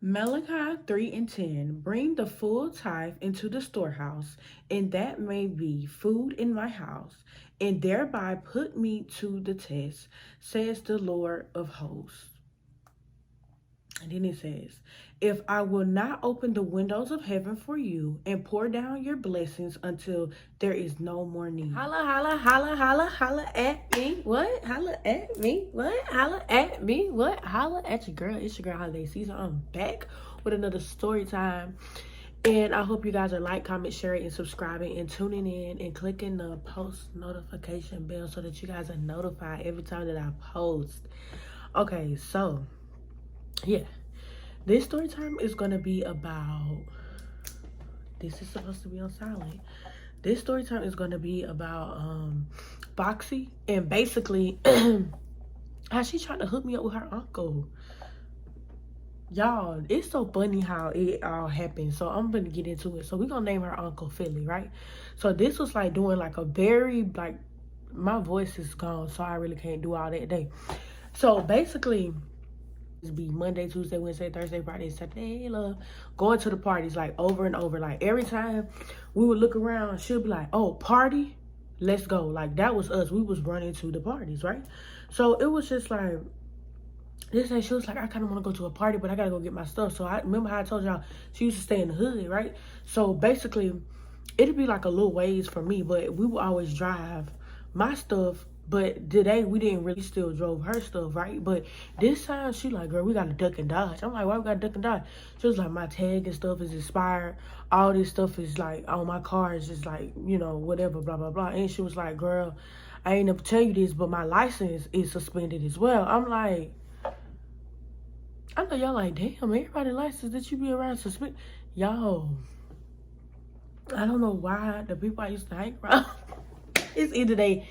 Malachi 3 and 10, bring the full tithe into the storehouse, and that may be food in my house, and thereby put me to the test, says the Lord of hosts. And then it says, if I will not open the windows of heaven for you and pour down your blessings until there is no more need. Holla, holla, holla, holla, holla at me. What? Holla at me. What? Holla at me. What? Holla at your girl. It's your girl Holiday Season. I'm back with another story time. And I hope you guys are like, comment, sharing, and subscribing and tuning in and clicking the post notification bell so that you guys are notified every time that I post. Okay, so yeah, this story time is gonna be about, this is supposed to be on silent. This story time is gonna be about Foxy, and basically how she tried to hook me up with her uncle. Y'all, it's so funny how it all happened. So I'm gonna get into it. So we're gonna name her Uncle Philly, right? So this was like doing like a very, like, my voice is gone, so I really can't do all that day. So basically, it's be Monday, Tuesday, Wednesday, Thursday, Friday, Saturday, love, going to the parties like over and over. Like every time we would look around, she'll be like, oh, party, let's go. Like that was us. We was running to the parties, right? So it was just like, this day she was like, I kind of want to go to a party, but I got to go get my stuff. So I remember how I told y'all she used to stay in the hood, right? So basically, it'd be like a little ways for me, but we would always drive my stuff. But today we didn't really, still drove her stuff, right? But this time she like, girl, we got to duck and dodge. I'm like, why we got to duck and dodge? She was like, my tag and stuff is expired. All this stuff is like on my car is just like, you know, whatever, blah, blah, blah. And she was like, girl, I ain't never tell you this, but my license is suspended as well. I'm like, I know y'all like, damn, everybody license that you be around suspend. Y'all, I don't know why the people I used to hang around, it's either they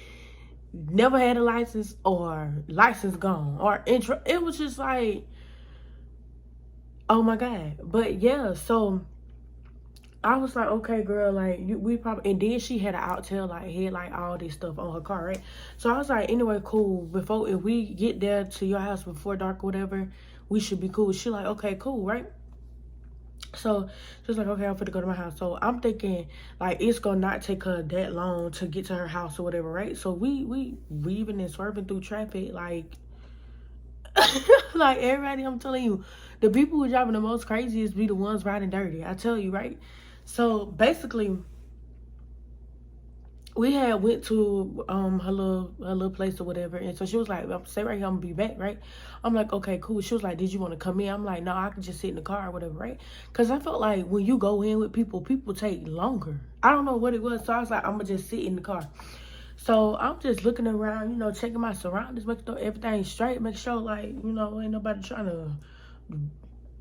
never had a license or license gone or intro. It was just like, oh my God. But yeah, so I was like, okay, girl, like we probably, and then she had an out tail light, had like all this stuff on her car, right? So I was like, anyway, cool. Before, if we get there to your house before dark or whatever, we should be cool. She like, okay, cool, right? So she was like, okay, I'm finna go to my house. So I'm thinking like it's gonna not take her that long to get to her house or whatever, right? So we weaving and swerving through traffic like like everybody. I'm telling you, the people who driving the most craziest be the ones riding dirty. I tell you, right? So basically, we had went to her little place or whatever, and so she was like, stay right here, I'm gonna be back, right? I'm like, okay, cool. She was like, did you want to come in? I'm like, no, I can just sit in the car or whatever, right? Because I felt like when you go in with people take longer. I don't know what it was, so I was like, I'm gonna just sit in the car. So I'm just looking around, you know, checking my surroundings, making sure everything's straight, make sure like, you know, ain't nobody trying to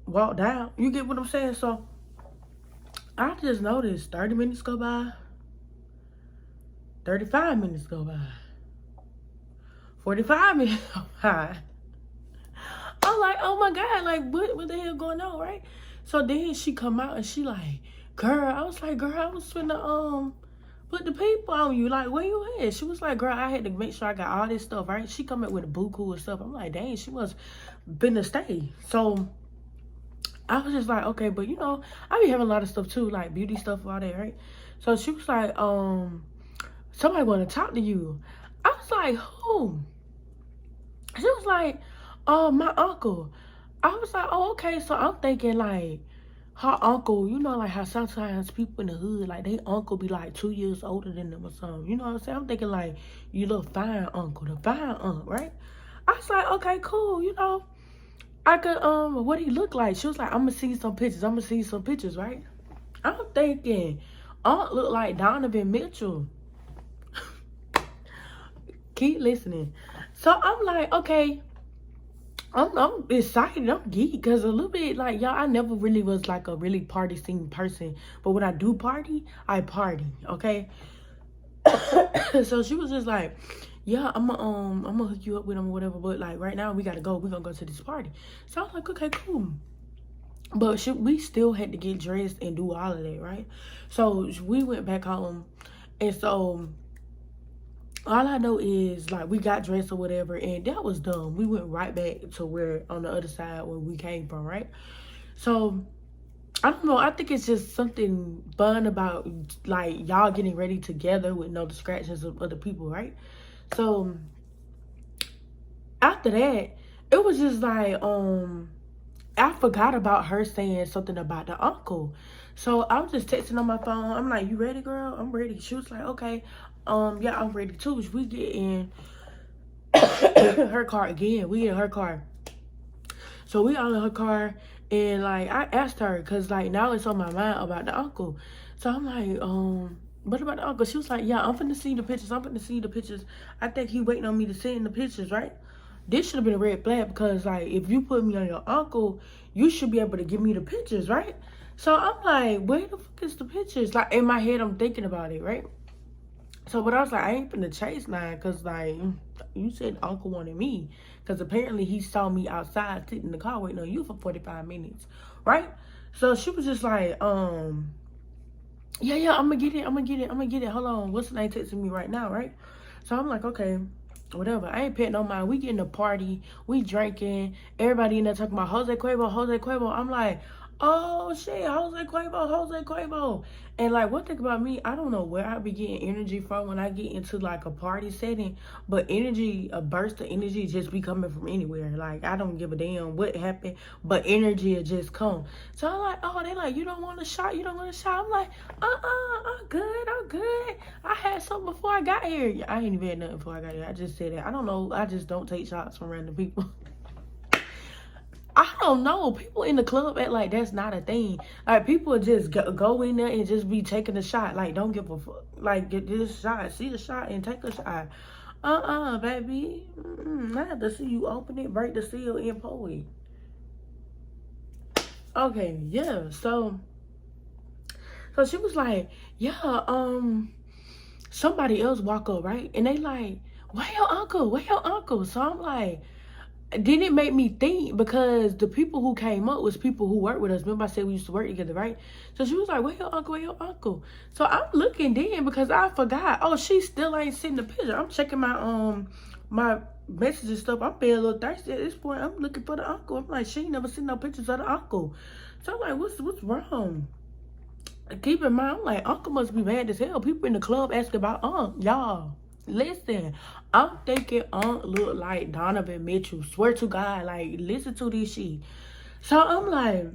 walk down. You get what I'm saying? So I just noticed 30 minutes go by, 35 minutes go by, 45 minutes go by. I'm like, oh my God, like what the hell going on, right? So then she come out and she like, girl, I was like, girl, I was finna put the people on you. Like, where you at? She was like, girl, I had to make sure I got all this stuff, right? She come up with a buku and stuff. I'm like, dang, she must finna stay. So I was just like, okay, but you know, I be having a lot of stuff too, like beauty stuff, all that, right? So she was like, somebody want to talk to you. I was like, who? She was like, my uncle. I was like, oh, okay. So I'm thinking like her uncle, you know, like how sometimes people in the hood, like they uncle be like 2 years older than them or something. You know what I'm saying? I'm thinking like, you little fine uncle, the fine aunt, right? I was like, okay, cool. You know, I could, what he look like? She was like, I'm gonna see some pictures. I'm gonna see some pictures, right? I'm thinking, aunt look like Donovan Mitchell. Keep listening. So I'm like, okay, I'm excited. I'm geeked because a little bit like y'all. I never really was like a really party scene person, but when I do party, I party. Okay. So she was just like, yeah, I'm gonna hook you up with him or whatever. But like right now we gotta go. We're gonna go to this party. So I was like, okay, cool. But we still had to get dressed and do all of that, right? So we went back home, and so all I know is like we got dressed or whatever, and that was dumb. We went right back to where on the other side where we came from, right? So I don't know. I think it's just something fun about like y'all getting ready together with no distractions of other people, right? So after that, it was just like I forgot about her saying something about the uncle. So I was just texting on my phone. I'm like, "You ready, girl?" "I'm ready." She was like, "Okay, yeah, I'm ready too." We get in her car again. We in her car. So we all in her car, and like I asked her, cause like now it's on my mind about the uncle. So I'm like, what about the uncle? She was like, "Yeah, I'm finna see the pictures. I'm finna see the pictures. I think he waiting on me to send the pictures, right?" This should have been a red flag, because like if you put me on your uncle, you should be able to give me the pictures, right? So I'm like, where the fuck is the pictures? Like in my head, I'm thinking about it, right? So, but I was like, I ain't finna chase nine, because, like, you said uncle wanted me. Because apparently he saw me outside sitting in the car waiting on you for 45 minutes, right? So she was just like, yeah, I'm gonna get it, I'm gonna get it. Hold on, what's the name texting me right now, right? So I'm like, okay, whatever. I ain't paying no mind. We getting a party, we drinking, everybody in there talking about Jose Cuervo, Jose Cuervo. I'm like, oh shit, Jose Cuervo, Jose Cuervo. And like, one thing about me, I don't know where I be getting energy from when I get into like a party setting, but energy, a burst of energy just be coming from anywhere. Like, I don't give a damn what happened, but energy will just come. So I'm like, oh, they like, you don't want a shot, you don't want a shot. I'm like, I'm good, I'm good. I had something before I got here. I ain't even had nothing before I got here. I just said that. I don't know, I just don't take shots from random people. I don't know. People in the club act like that's not a thing. Like, people just go in there and just be taking a shot. Like, don't give a fuck. Like, get this shot, see a shot, and take a shot. Baby. I have to see you open it, break the seal, and pour it. Okay, yeah. So she was like, yeah, somebody else walk up, right? And they like, where your uncle? Where your uncle? So I'm like, then it made me think, because the people who came up was people who worked with us. Remember I said we used to work together, right? So she was like, where your uncle, where your uncle? So I'm looking then, because I forgot. Oh, she still ain't seen the picture. I'm checking my messages and stuff. I'm being a little thirsty at this point. I'm looking for the uncle. I'm like, she ain't never seen no pictures of the uncle. So I'm like, what's wrong? Keep in mind, I'm like, uncle must be mad as hell. People in the club asking about y'all. Listen, I'm thinking look like Donovan Mitchell. Swear to God, like, listen to this shit. So I'm like,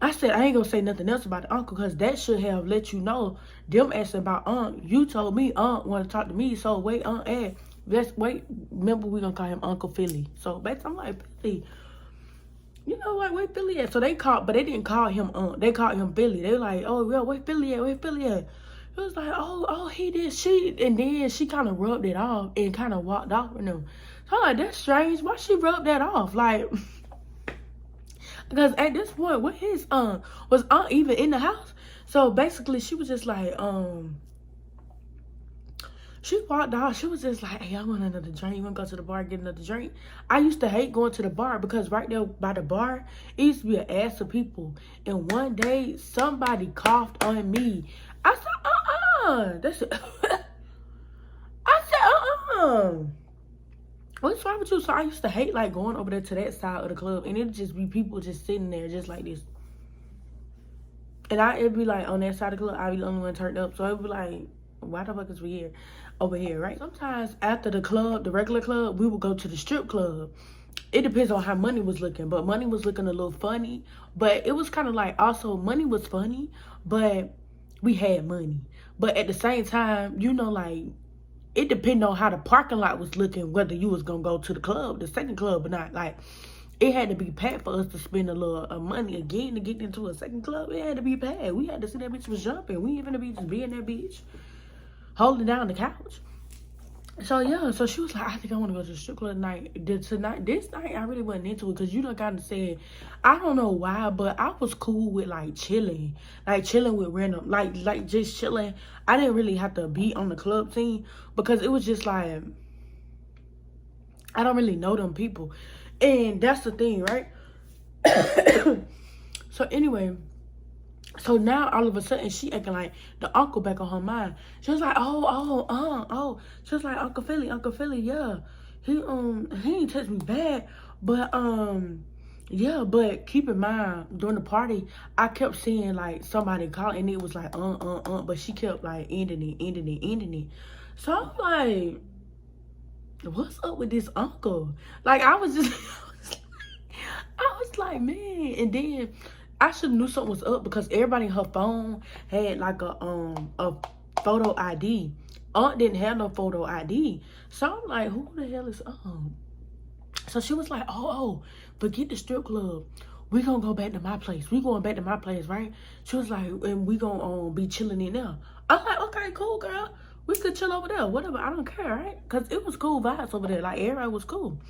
I said, I ain't gonna say nothing else about the uncle, because that should have let you know. Them asking about you told me want to talk to me. So wait, let's wait. Remember, we gonna call him Uncle Philly. So basically, I'm like, Philly, you know what, where Philly at? So they called, but they didn't call him they called him Philly. They were like, oh, yeah, where Philly at? Where Philly at? It was like, oh, he did. And then she kind of rubbed it off and kind of walked off with him. So I'm like, that's strange. Why she rubbed that off? Like, because at this point, what his was even in the house? So basically, she was just like, she walked off. She was just like, hey, I want another drink. You want to go to the bar and get another drink? I used to hate going to the bar, because right there by the bar, it used to be an ass of people. And one day, somebody coughed on me. I said, that's it. I said, what's wrong with you? So I used to hate like going over there to that side of the club, and it'd just be people just sitting there just like this. And it'd be like on that side of the club, I'd be the only one turned up. So it'd be like, why the fuck is we here? Over here, right? Sometimes after the club, the regular club, we would go to the strip club. It depends on how money was looking, but money was looking a little funny. But it was kind of like, also money was funny, but we had money. But at the same time, you know, like, it depended on how the parking lot was looking, whether you was gonna go to the club, the second club, or not. Like, it had to be packed for us to spend a little money again to get into a second club. It had to be packed. We had to see that bitch was jumping. We even to be just being that bitch, holding down the couch. So yeah, so she was like, I think I want to go to the strip club tonight. This night, I really wasn't into it, because you done kind of said, I don't know why, but I was cool with like chilling with random, like just chilling. I didn't really have to be on the club scene, because it was just like, I don't really know them people. And that's the thing, right? So anyway, so now all of a sudden she acting like the uncle back on her mind. She was like, oh. She was like, Uncle Philly, yeah. He ain't touched me bad, but Yeah, but keep in mind, during the party, I kept seeing, like, somebody call, and it was like, but she kept, like, ending it. So I'm like, what's up with this uncle? Like, I was just, I was like, man. And then I should have knew something was up because everybody in her phone had, like, a photo ID. Aunt didn't have no photo ID. So I'm like, who the hell is Aunt? So she was like, oh, forget the strip club. We gonna go back to my place. We going back to my place, right? She was like, and we gonna be chilling in there. I'm like, okay, cool, girl. We could chill over there, whatever. I don't care, right? Cause it was cool vibes over there. Like, everybody was cool.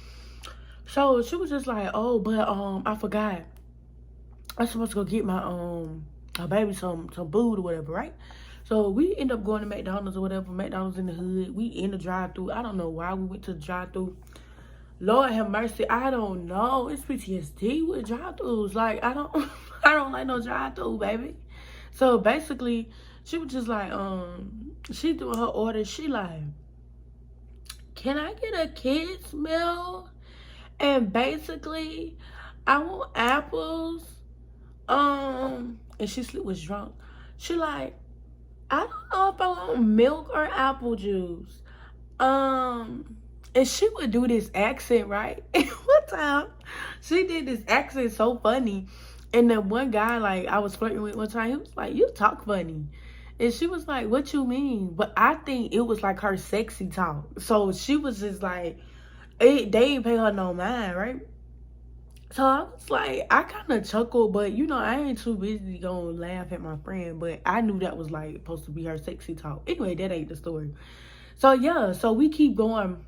So she was just like, oh, but I forgot. I'm supposed to go get my baby some food or whatever, right? So we end up going to McDonald's or whatever. McDonald's in the hood. We in the drive-thru. I don't know why we went to the drive-thru. Lord have mercy, I don't know. It's PTSD with drive-thrus. Like, I don't I don't like no drive-thru, baby. So basically, she was just like, she doing her order. She like, can I get a kid's meal? And basically, I want apples. And she was drunk. She like, I don't know if I want milk or apple juice. And she would do this accent, right? One time, she did this accent so funny. And then one guy, like, I was flirting with one time, he was like, you talk funny. And she was like, what you mean? But I think it was like her sexy talk. So she was just like, they ain't pay her no mind, right? So I was like, I kind of chuckled, but you know, I ain't too busy gonna laugh at my friend. But I knew that was like supposed to be her sexy talk. Anyway, that ain't the story. So yeah, so we keep going.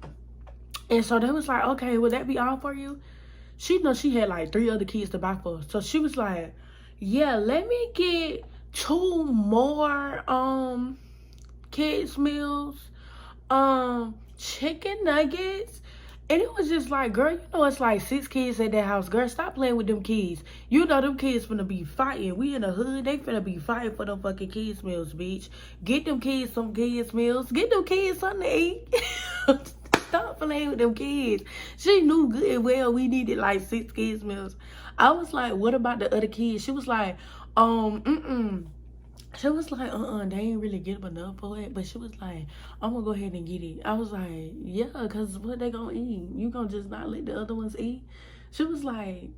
And so they was like, okay, would that be all for you? She know she had like 3 other kids to buy for. So she was like, yeah, let me get 2 more kids meals, chicken nuggets. And it was just like, girl, you know it's like 6 kids at that house. Girl, stop playing with them kids. You know them kids finna be fighting. We in the hood, they finna be fighting for them fucking kids meals, bitch. Get them kids some kids meals. Get them kids something to eat. Stop playing with them kids. She knew good and well we needed like 6 kids meals. I was like, what about the other kids? She was like, She was like, they ain't really get enough for it. But she was like, I'm gonna go ahead and get it. I was like, yeah, because what they gonna eat? You gonna just not let the other ones eat? She was like,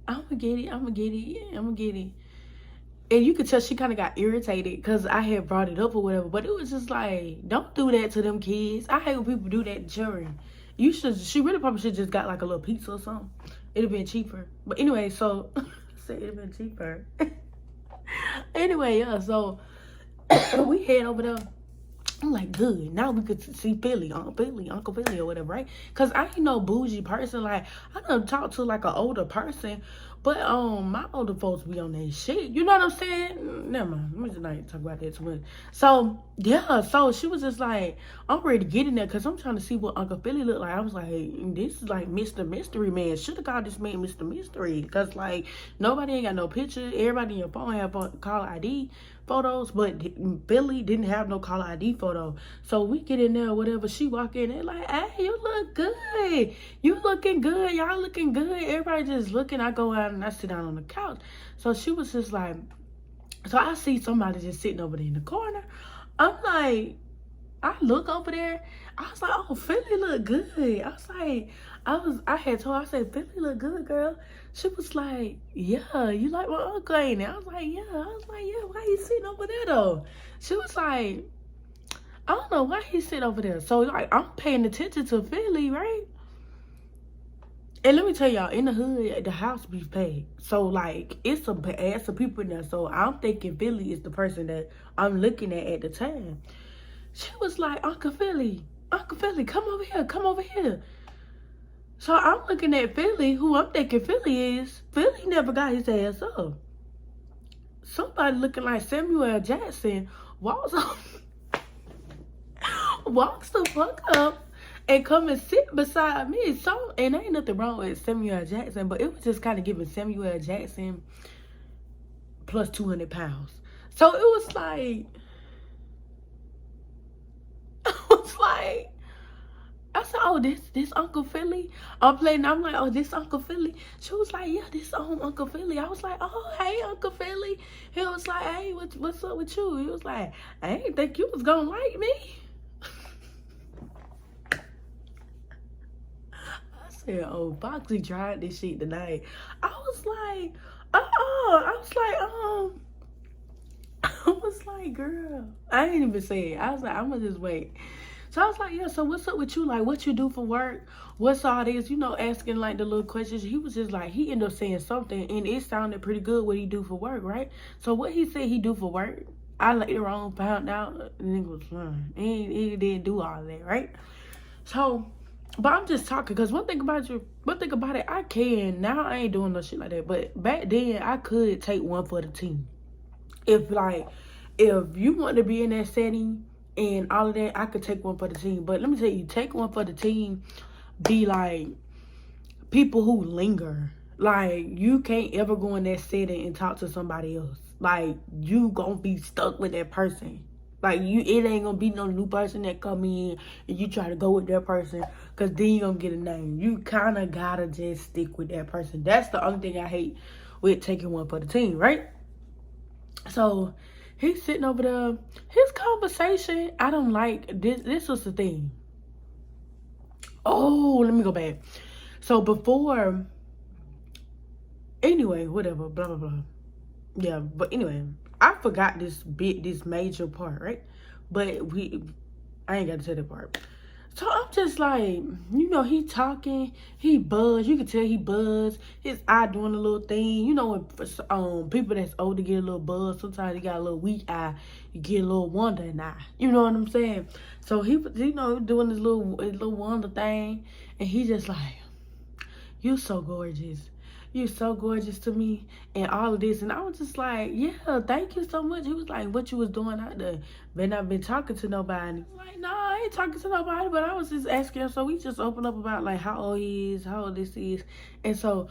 I'm gonna get it. I'm gonna get it. I'm gonna get it. And you could tell she kind of got irritated because I had brought it up or whatever. But it was just like, don't do that to them kids. I hate when people do that to children. She really probably should just got like a little pizza or something. It'd have been cheaper. But anyway, so, I said it'd have been cheaper. Anyway, yeah, so we head over there. I'm like, good. Now we could see Uncle Philly or whatever, right? Because I ain't no bougie person. Like, I done talk to like an older person. But my older folks be on that shit. You know what I'm saying? Never mind. Let me just not talk about that too much. So, yeah. So, she was just like, I'm ready to get in there because I'm trying to see what Uncle Philly look like. I was like, hey, this is like Mr. Mystery Man. Should have called this man Mr. Mystery. Because, like, nobody ain't got no picture. Everybody in your phone have caller ID photos. But Billy didn't have no caller ID photo. So, we get in there or whatever. She walk in and like, hey, you look good. You looking good. Y'all looking good. Everybody just looking. I go out and I sit down on the couch. So she was just like, so I see somebody just sitting over there in the corner. I'm like, I look over there. I was like, oh, Philly look good. I was like, I had told her, I said, Philly look good, girl. She was like, yeah, you like my uncle, ain't it? I was like, yeah. I was like, yeah, why you sitting over there though? She was like, I don't know why he's sitting over there. So like, I'm paying attention to Philly, right? And let me tell y'all, in the hood, the house be paid. So, like, it's a ass of people in there. So, I'm thinking Philly is the person that I'm looking at the time. She was like, Uncle Philly, come over here, come over here. So, I'm looking at Philly, who I'm thinking Philly is. Philly never got his ass up. Somebody looking like Samuel Jackson walks the fuck up and come and sit beside me. So, and ain't nothing wrong with Samuel Jackson, but it was just kind of giving Samuel Jackson plus 200 pounds. So it was like, I said, oh, this Uncle Philly. I'm playing. I'm like, oh, this Uncle Philly. She was like, yeah, this Uncle Philly. I was like, oh, hey, Uncle Philly. He was like, hey, what's up with you? He was like, I didn't think you was gonna like me. I said, oh, Foxy tried this shit tonight. I was like, I was like, girl, I didn't even say it. I was like, I'm gonna just wait. So I was like, yeah, so what's up with you? Like, what you do for work? What's all this? You know, asking like the little questions. He was just like, he ended up saying something and it sounded pretty good what he do for work, right? So what he said he do for work, I later on found out the nigga was fine. He didn't do all that, right? So, but I'm just talking because one thing about it, I can. Now I ain't doing no shit like that. But back then, I could take one for the team. If you want to be in that setting and all of that, I could take one for the team. But let me tell you, take one for the team, be like people who linger. Like, you can't ever go in that setting and talk to somebody else. Like, you gonna be stuck with that person. Like, it ain't gonna be no new person that come in and you try to go with that person, because then you gonna get a name. You kind of gotta just stick with that person. That's the only thing I hate with taking one for the team, right? So he's sitting over there. His conversation, I don't like. This was the thing. Oh, let me go back. So before, anyway, whatever, blah, blah, blah. Yeah, but anyway, I forgot this major part, right? But I ain't got to tell that part. So I'm just like, you know, he talking, he buzz. You can tell he buzz. His eye doing a little thing. You know, when people that's older get a little buzz, sometimes you got a little weak eye. You get a little wandering eye. You know what I'm saying? So he was, you know, doing his little wonder thing. And he just like, you so gorgeous. You're so gorgeous to me and all of this. And I was just like, yeah, thank you so much. He was like, what you was doing out there? Been not been talking to nobody. I'm like, no, I ain't talking to nobody, but I was just asking him. So we just opened up about like how old he is, how old this is. And so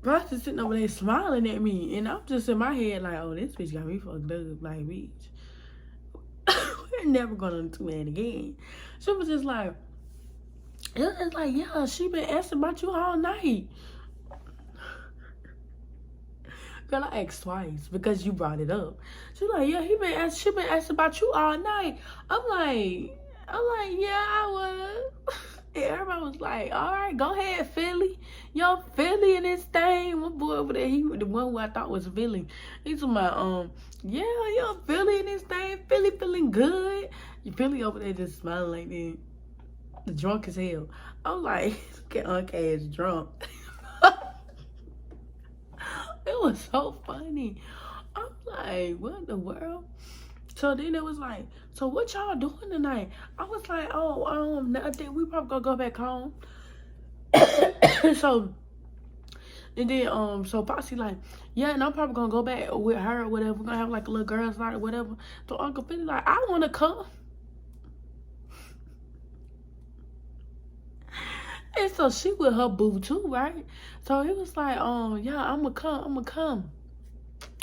Ross just sitting over there smiling at me. And I'm just in my head like, oh, this bitch got me fucked up. Like, bitch, we're never gonna do that again. She was just like, it's like, yeah, she been asking about you all night. Girl, I asked twice because you brought it up. She's like, yeah, she been asking about you all night. I'm like, yeah, I was. And everybody was like, all right, go ahead, Philly. Yo, Philly in this thing. One boy over there, he the one who I thought was Philly. He's my yeah, yo, Philly in this thing. Philly feeling good. You Philly over there just smiling like that. Drunk as hell. I'm like, get Uncle ass drunk. It was so funny. I'm like, what in the world? So then it was like, so what y'all doing tonight? I was like, oh, nothing. We probably gonna go back home. So, and then, so Foxy like, yeah, and I'm probably gonna go back with her or whatever. We're gonna have like a little girls' night or whatever. So Uncle Philly like, I wanna come. And so she with her boo too, right? So he was like, yeah, I'ma come.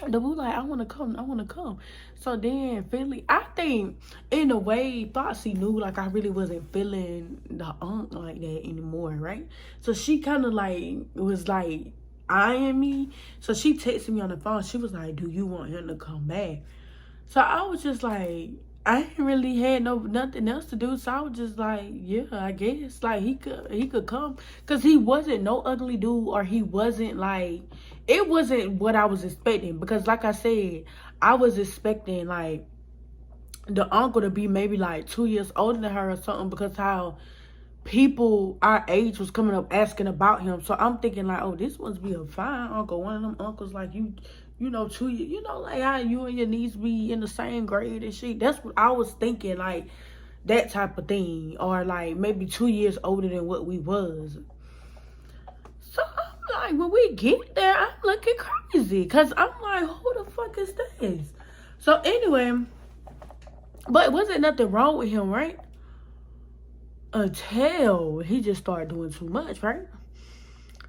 The boo like, I wanna come. So then Philly, I think in a way, Foxy knew like I really wasn't feeling the like that anymore, right? So she kind of like was like eyeing me. So she texted me on the phone. She was like, do you want him to come back? So I was just like, I ain't really had nothing else to do, so I was just like, yeah, I guess like he could come, cause he wasn't no ugly dude, or he wasn't like, it wasn't what I was expecting, because like I said, I was expecting like the uncle to be maybe like 2 years older than her or something, because how people our age was coming up asking about him. So I'm thinking like, oh, this must be a fine uncle, one of them uncles like you know, 2 years, you know, like how you and your niece be in the same grade and shit. That's what I was thinking, like that type of thing, or like maybe 2 years older than what we was. So I'm like, when we get there, I'm looking crazy, cause I'm like, who the fuck is this? So anyway, but it wasn't nothing wrong with him, right? Until he just started doing too much, right?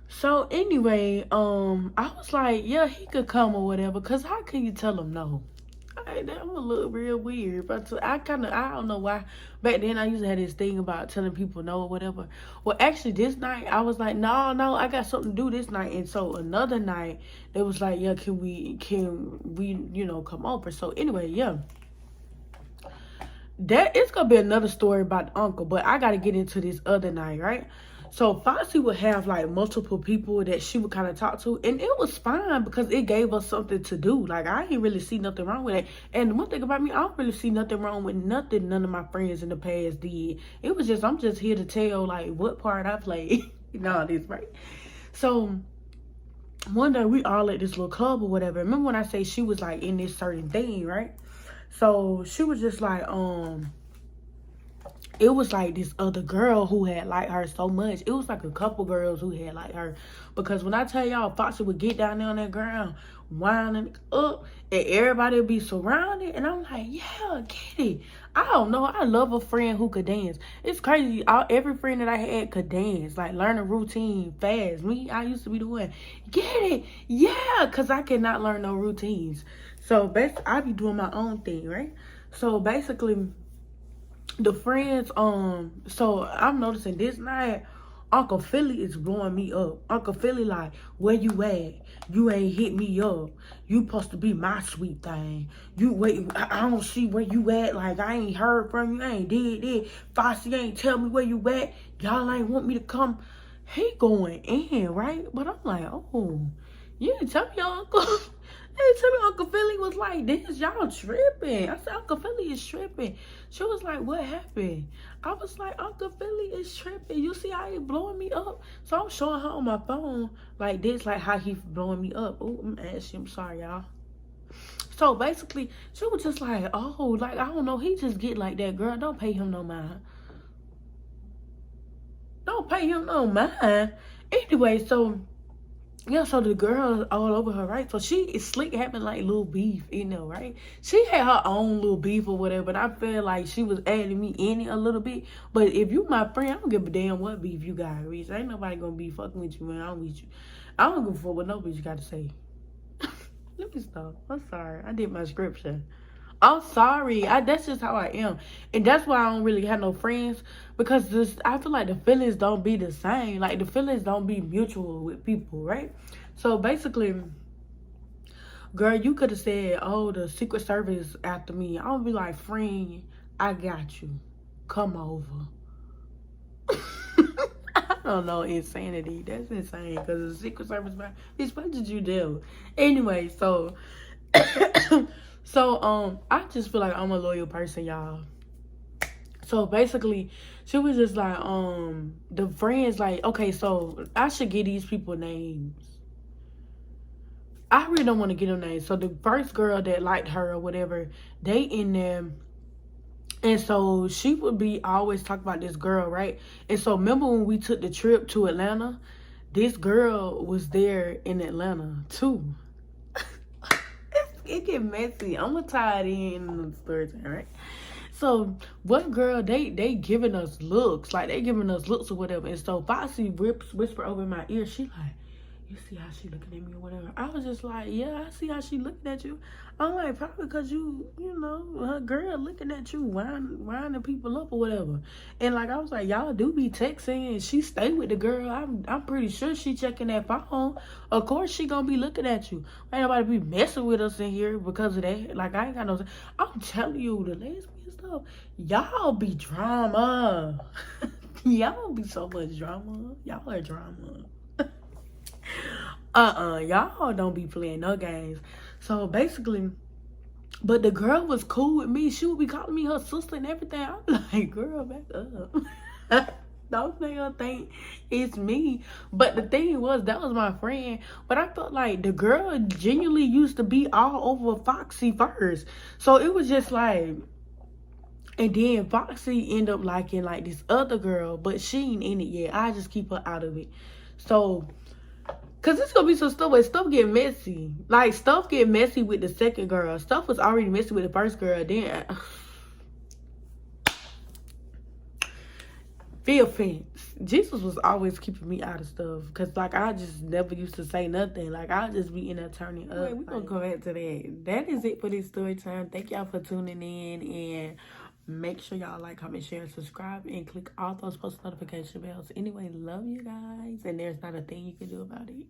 So anyway, I was like, yeah, he could come or whatever, cause how can you tell him no? I like, that would look real weird. But I don't know why. Back then, I used to have this thing about telling people no or whatever. Well, actually, this night, I was like, no, I got something to do this night. And so another night, it was like, yeah, can we, you know, come over? So anyway, yeah. That it's gonna be another story about the uncle, but I gotta get into this other night, right? So Foxy would have like multiple people that she would kind of talk to, and it was fine because it gave us something to do. Like, I didn't really see nothing wrong with it. And one thing about me, I don't really see nothing wrong with nothing none of my friends in the past did. It was just, I'm just here to tell like what part I played in all this, right? So one day we all at this little club or whatever. Remember when I say she was like in this certain thing, right? So she was just like, it was like this other girl who had liked her so much. It was like a couple girls who had liked her. Because when I tell y'all, Foxy would get down there on that ground, winding up, and everybody would be surrounded. And I'm like, yeah, get it. I don't know. I love a friend who could dance. It's crazy. Every friend that I had could dance, like learn a routine fast. Me, I used to be the one. Get it. Yeah, because I cannot learn no routines. So basically, I be doing my own thing, right? So basically, the friends, so I'm noticing this night, Uncle Philly is blowing me up. Uncle Philly like, where you at? You ain't hit me up. You supposed to be my sweet thing. You wait, I don't see where you at. Like, I ain't heard from you. I ain't did it. Foxy ain't tell me where you at. Y'all ain't want me to come. He going in, right? But I'm like, oh, you didn't tell me, Uncle. Hey, tell me Uncle Philly was like this. Y'all tripping. I said, Uncle Philly is tripping. She was like, what happened? I was like, Uncle Philly is tripping. You see how he blowing me up? So I'm showing her on my phone like this, like how he blowing me up. Oh, I'm asking. I'm sorry, y'all. So basically, she was just like, oh, like, I don't know. He just get like that, girl. Don't pay him no mind. Don't pay him no mind. Anyway, so... yeah, so the girl all over her, right? So she is slick having like little beef, you know, right? She had her own little beef or whatever, but I feel like she was adding me in it a little bit. But if you my friend, I don't give a damn what beef you got, Reese. Ain't nobody gonna be fucking with you, man. I don't with you. I don't give a fuck what no bitch got to say. Let me stop. I'm sorry. I did my scripture. I'm sorry. That's just how I am. And that's why I don't really have no friends. Because I feel like the feelings don't be the same. Like, the feelings don't be mutual with people, right? So, basically, girl, you could have said, oh, the Secret Service after me. I'm be like, friend, I got you. Come over. I don't know, insanity. That's insane. Because the Secret Service, bitch, what did you do? Anyway, so... So, I just feel like I'm a loyal person, y'all. So, basically, she was just like, the friends, like, okay, so I should give these people names. I really don't want to get them names. So, the first girl that liked her or whatever, they in there. And so, she would be always talking about this girl, right? And so, remember when we took the trip to Atlanta? This girl was there in Atlanta, too. It get messy. I'm gonna tie it in the story time, right? So one girl, they giving us looks, like they giving us looks or whatever. And so Foxy whisper over my ear, she like, you see how she looking at me or whatever. I was just like, yeah, I see how she looking at you. I'm like, probably because you know, her girl looking at you, winding people up or whatever. And like, I was like, y'all do be texting and she stay with the girl. I'm pretty sure she checking that phone. Of course she gonna be looking at you. Ain't nobody be messing with us in here because of that. Like, I ain't got no... I'm telling you, the lesbian stuff, y'all be drama. Y'all be so much drama. Y'all are drama. Y'all don't be playing no games. So basically, but the girl was cool with me. She would be calling me her sister and everything. I'm like, girl, back up. Don't make her think it's me. But the thing was, that was my friend. But I felt like the girl genuinely used to be all over Foxy first. So it was just like, and then Foxy ended up liking like this other girl, but she ain't in it yet. I just keep her out of it. So, cause it's gonna be some stuff where stuff get messy. Like, stuff get messy with the second girl. Stuff was already messy with the first girl. Then feel offense. Jesus was always keeping me out of stuff because, like, I just never used to say nothing. Like, I'll just be in there turning up. We're going to go back to that. That is it for this story time. Thank y'all for tuning in, and make sure y'all like, comment, share, and subscribe, and click all those post notification bells. Anyway, love you guys, and there's not a thing you can do about it.